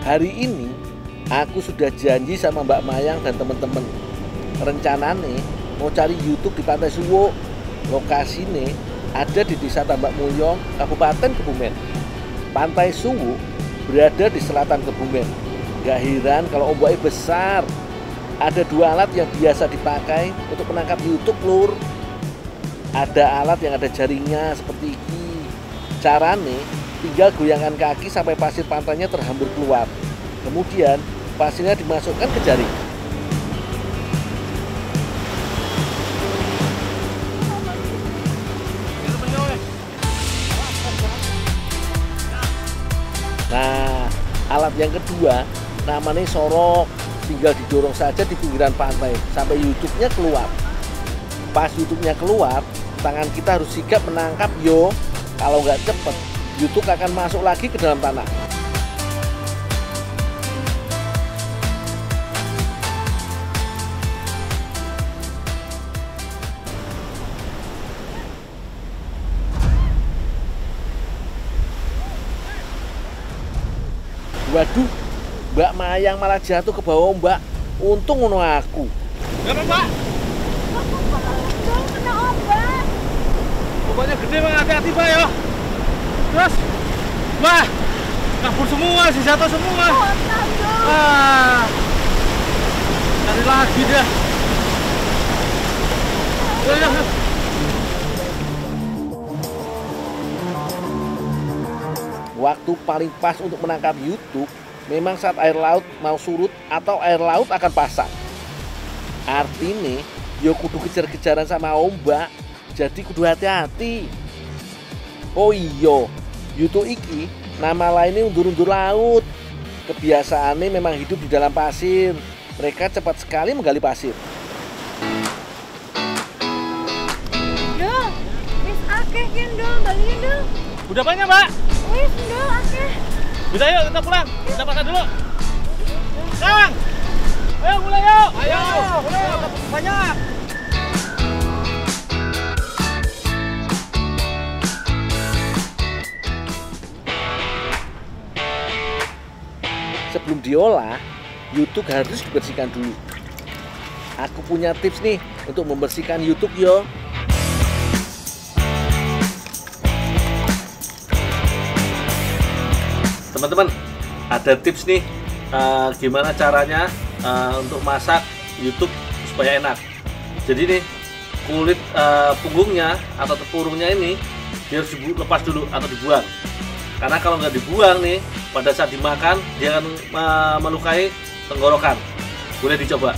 Hari ini aku sudah janji sama Mbak Mayang dan teman-teman. Rencananya mau cari YouTube di Pantai Suwo. Lokasinya ada di Desa Tambak Mulyo, Kabupaten Kebumen. Pantai Suwo berada di selatan Kebumen. Gak heran kalau ombaknya besar. Ada dua alat yang biasa dipakai untuk menangkap YouTube, lur. Ada alat yang ada jaringnya seperti ini. Caranya tinggal goyangkan kaki sampai pasir pantainya terhambur keluar. Kemudian pasirnya dimasukkan ke jaring. Nah, alat yang kedua namanya sorok. Tinggal didorong saja di pinggiran pantai sampai YouTube-nya keluar. Pas YouTube-nya keluar, tangan kita harus sigap menangkap yo. Kalau nggak cepet, YouTube akan masuk lagi ke dalam tanah. Waduh, Mbak Mayang malah jatuh ke bawah ombak. Untung ngono aku. Kenapa, Mbak? Untung kena ombak. Ombaknya gede, Mbak. Hati-hati, Mbak, ya. Terus, Mbak, kabur semua, si jatuh semua. Cari lagi dah. Waktu paling pas untuk menangkap YouTube memang saat air laut mau surut atau air laut akan pasang. Artinya, yo kudu kejar-kejaran sama ombak, jadi kudu hati-hati. Oh iya, YouTube iki nama lainnya undur-undur laut. Kebiasaannya memang hidup di dalam pasir. Mereka cepat sekali menggali pasir. Dul, wis akeh yen Dul, balikin Dul. Udah banyak, Mbak. Wis Dul akeh. Udah, yuk kita pulang. Kita pasang dulu. Kang! Ayo mulai yuk! Ayo! Mulai! Banyak! Sebelum diolah, YouTube harus dibersihkan dulu. Aku punya tips nih untuk membersihkan YouTube yo. Teman-teman, ada tips nih gimana caranya untuk masak YouTube supaya enak. Jadi nih, kulit punggungnya atau tepurungnya ini dia harus dilepas dulu atau dibuang. Karena kalau nggak dibuang nih, pada saat dimakan dia akan melukai tenggorokan. Boleh dicoba.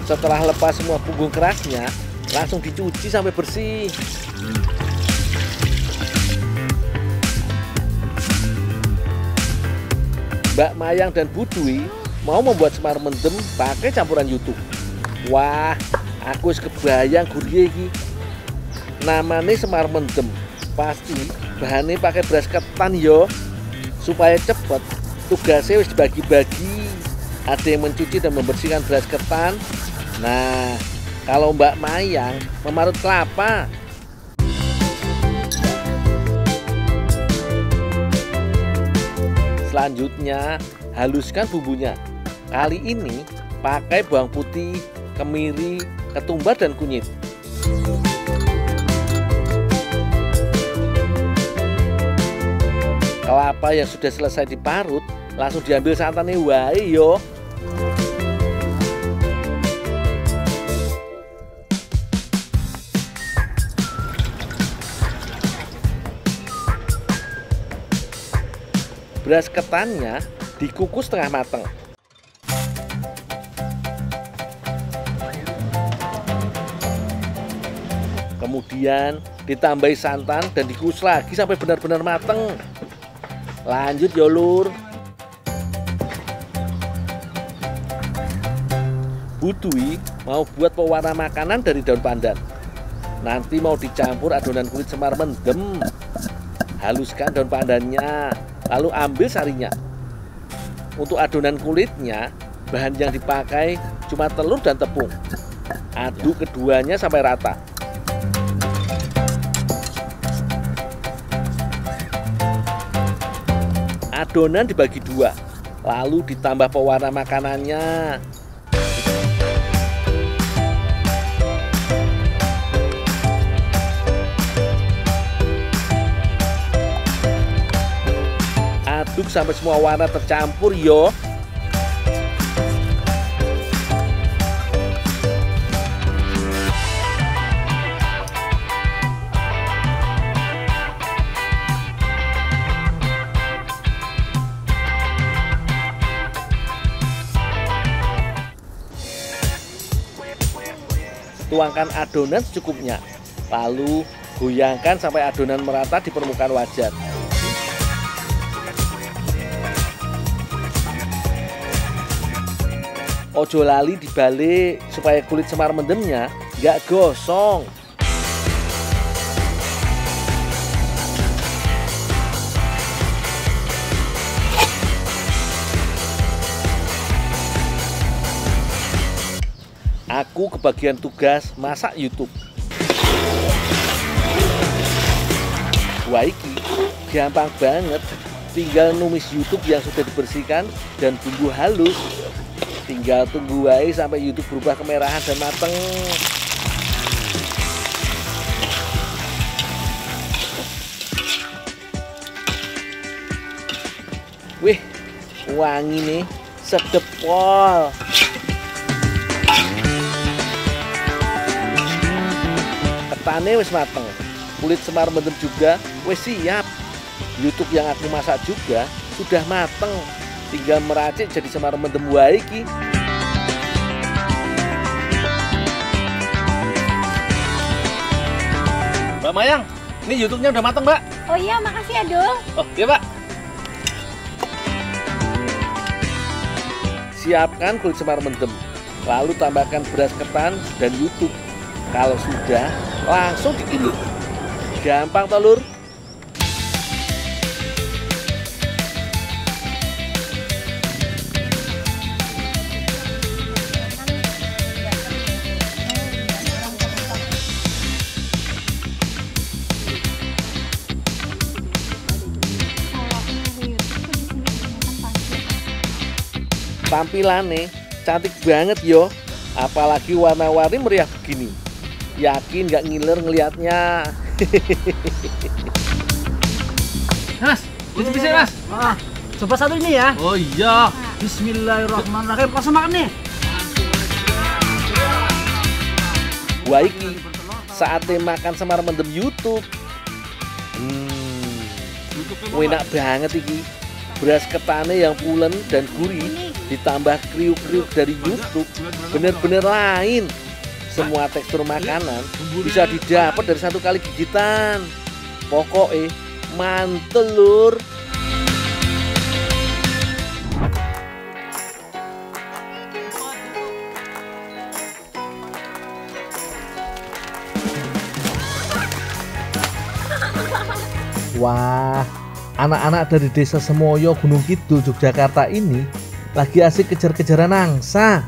Setelah lepas semua punggung kerasnya, langsung dicuci sampai bersih. Mbak Mayang dan Bu Dwi mau membuat semar mendem pakai campuran YouTube. Wah, aku wis kebayang gurih iki. Namanya semar mendem. Pasti bahannya pakai beras ketan yo. Supaya cepet, tugasnya wis dibagi-bagi. Ada yang mencuci dan membersihkan beras ketan. Nah, kalau Mbak Mayang memarut kelapa. Selanjutnya, haluskan bumbunya. Kali ini pakai bawang putih, kemiri, ketumbar, dan kunyit. Kelapa yang sudah selesai diparut langsung diambil santannya wae yo. Beras ketannya dikukus setengah matang. Kemudian ditambahi santan dan dikukus lagi sampai benar-benar matang. Lanjut ya lur. Bu Dwi mau buat pewarna makanan dari daun pandan. Nanti mau dicampur adonan kulit semar mendem. Haluskan daun pandannya, lalu ambil sarinya. Untuk adonan kulitnya, bahan yang dipakai cuma telur dan tepung. Aduk keduanya sampai rata. Adonan dibagi dua, lalu ditambah pewarna makanannya. Aduk sampai semua warna tercampur yo. Tuangkan adonan secukupnya, lalu goyangkan sampai adonan merata di permukaan wajan. Ojo lali dibalik supaya kulit semar mendemnya nggak gosong. Aku kebagian tugas masak YouTube. Wah iki gampang banget, tinggal numis YouTube yang sudah dibersihkan dan bumbu halus. Tinggal tunggu wae sampai YouTube berubah kemerahan dan mateng. Wih, wangi nih, sedep pol. Ketane wis mateng, kulit semar mendem juga wis siap. YouTube yang aku masak juga sudah mateng, tinggal meracik jadi semar mendem wae iki. Mbak Mayang, ini YouTube-nya udah mateng, Mbak. Oh iya, makasih ya, Dul. Oh, iya, Pak. Siapkan kulit semar mendem, lalu tambahkan beras ketan dan YouTube. Kalau sudah, langsung diilut. Gampang telur. Tampilannya cantik banget yo, apalagi warna-warni meriah begini. Yakin gak ngiler ngelihatnya. Mas, itu bisa, Mas. Coba satu ini ya. Oh iya. Bismillahirrahmanirrahim. Langsung makan nih. Wah iki saatnya makan semar mendem YouTube. Enak banget iki. Beras ketane yang pulen dan gurih ditambah kriuk-kriuk dari YouTube, bener-bener lain. Semua tekstur makanan bisa didapat dari satu kali gigitan. Pokoknya mantelur. Wah, anak-anak dari desa Semoyo, Gunung Kidul, Yogyakarta ini lagi asik kejar-kejaran angsa.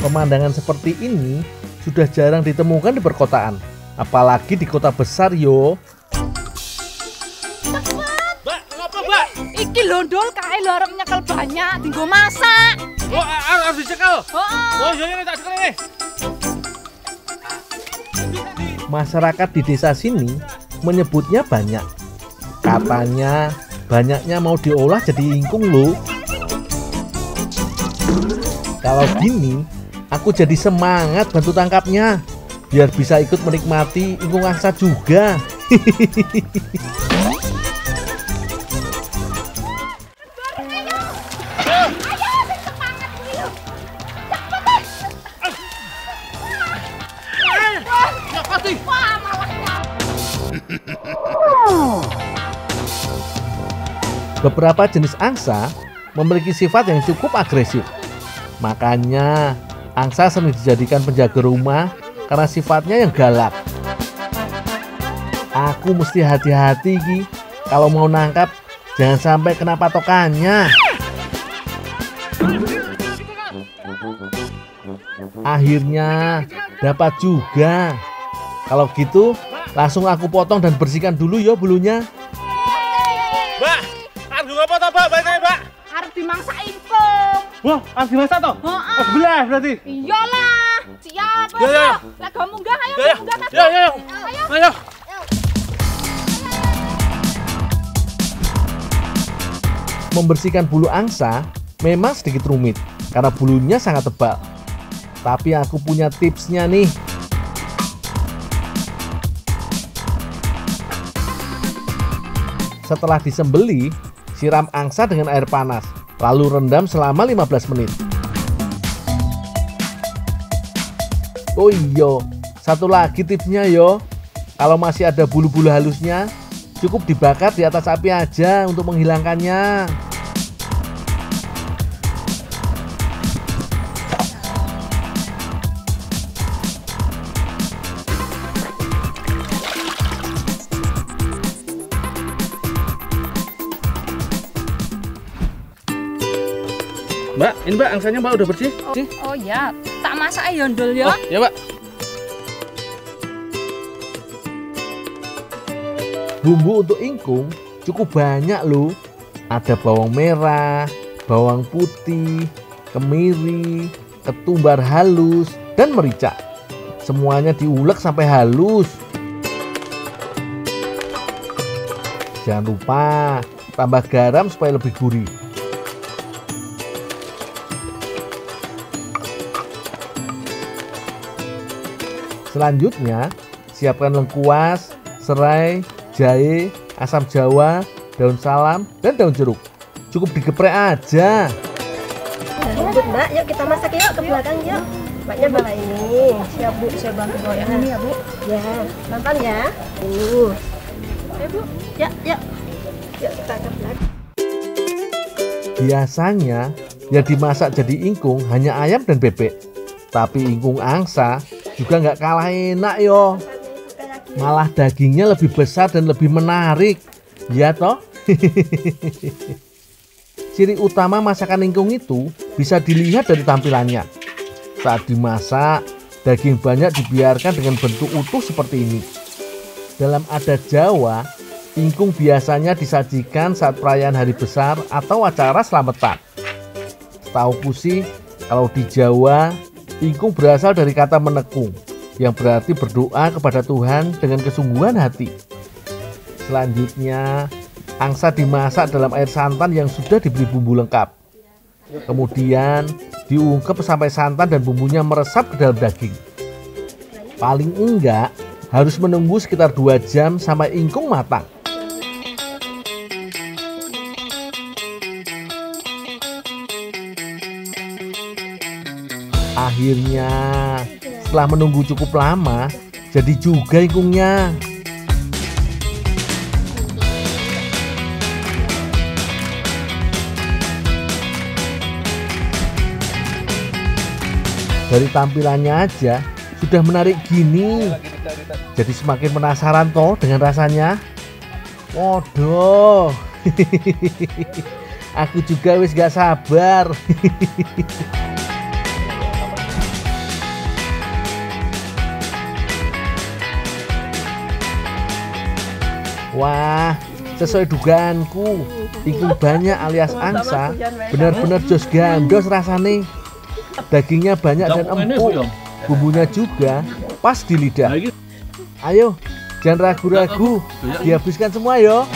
Pemandangan seperti ini sudah jarang ditemukan di perkotaan, apalagi di kota besar yo. Mbak, ngapa, Mbak? Iki londol kae lho arep nyekel banyak tinggo masak. Oh, harus dicekel. Heeh. Oh, iya tak cekel ini. Masyarakat di desa sini menyebutnya banyak. Katanya banyaknya mau diolah jadi ingkung loh. Kalau gini, aku jadi semangat bantu tangkapnya, biar bisa ikut menikmati ingkung angsa juga. Beberapa jenis angsa memiliki sifat yang cukup agresif. Makanya angsa sering dijadikan penjaga rumah karena sifatnya yang galak. Aku mesti hati-hati Ki, kalau mau nangkap jangan sampai kena patokannya. Akhirnya dapat juga. Kalau gitu langsung aku potong dan bersihkan dulu ya bulunya. Belum apa toh, Mbak? Balik aja, Mbak. Harus dimangsa ingkung. Wah, harus dimasak toh? Heeh. Oh, sebelah berarti. Iyalah. Siap. Ya, ya. Lah kamu munggah ayo, Ya, ya. munggah Mas. Ya, ya, ya. Ayo. Ayo. Membersihkan bulu angsa memang sedikit rumit karena bulunya sangat tebal. Tapi aku punya tipsnya nih. Setelah disembeli, siram angsa dengan air panas, lalu rendam selama 15 menit. Oh iya, satu lagi tipsnya yo. Kalau masih ada bulu-bulu halusnya, cukup dibakar di atas api aja untuk menghilangkannya. Mbak, ini Mbak, angsanya Mbak udah bersih? Oh ya, tak masak ayo ndol ya. Oh, ya, Mbak. Bumbu untuk ingkung cukup banyak loh. Ada bawang merah, bawang putih, kemiri, ketumbar halus, dan merica. Semuanya diulek sampai halus. Jangan lupa tambah garam supaya lebih gurih. Selanjutnya, siapkan lengkuas, serai, jahe, asam jawa, daun salam, dan daun jeruk. Cukup digeprek aja. Lanjut Mbak, yuk kita masak yuk ke belakang yuk. Mbaknya bawa ini. Siap Bu, saya bantu bawa yang ini ya Bu. Ya, pelan-pelan ya. Ya Bu, ya. Yuk kita ke belakang. Biasanya yang dimasak jadi ingkung hanya ayam dan bebek. Tapi ingkung angsa juga nggak kalah enak yo. Malah dagingnya lebih besar dan lebih menarik. Ya toh? Ciri utama masakan ingkung itu bisa dilihat dari tampilannya. Saat dimasak, daging banyak dibiarkan dengan bentuk utuh seperti ini. Dalam adat Jawa, ingkung biasanya disajikan saat perayaan hari besar atau acara selamatan. Setauku sih, kalau di Jawa, ingkung berasal dari kata menekung, yang berarti berdoa kepada Tuhan dengan kesungguhan hati. Selanjutnya, angsa dimasak dalam air santan yang sudah diberi bumbu lengkap. Kemudian diungkep sampai santan dan bumbunya meresap ke dalam daging. Paling enggak harus menunggu sekitar 2 jam sampai ingkung matang. Akhirnya, setelah menunggu cukup lama, jadi juga ingkungnya. Dari tampilannya aja sudah menarik gini. Jadi semakin penasaran toh dengan rasanya. Waduh. Aku juga wis gak sabar. Wah, sesuai dugaanku. Ingkung banyak alias angsa benar-benar jos gandos rasane. Dagingnya banyak dan empuk, bumbunya juga pas di lidah. Ayo, jangan ragu-ragu, dihabiskan semua yo.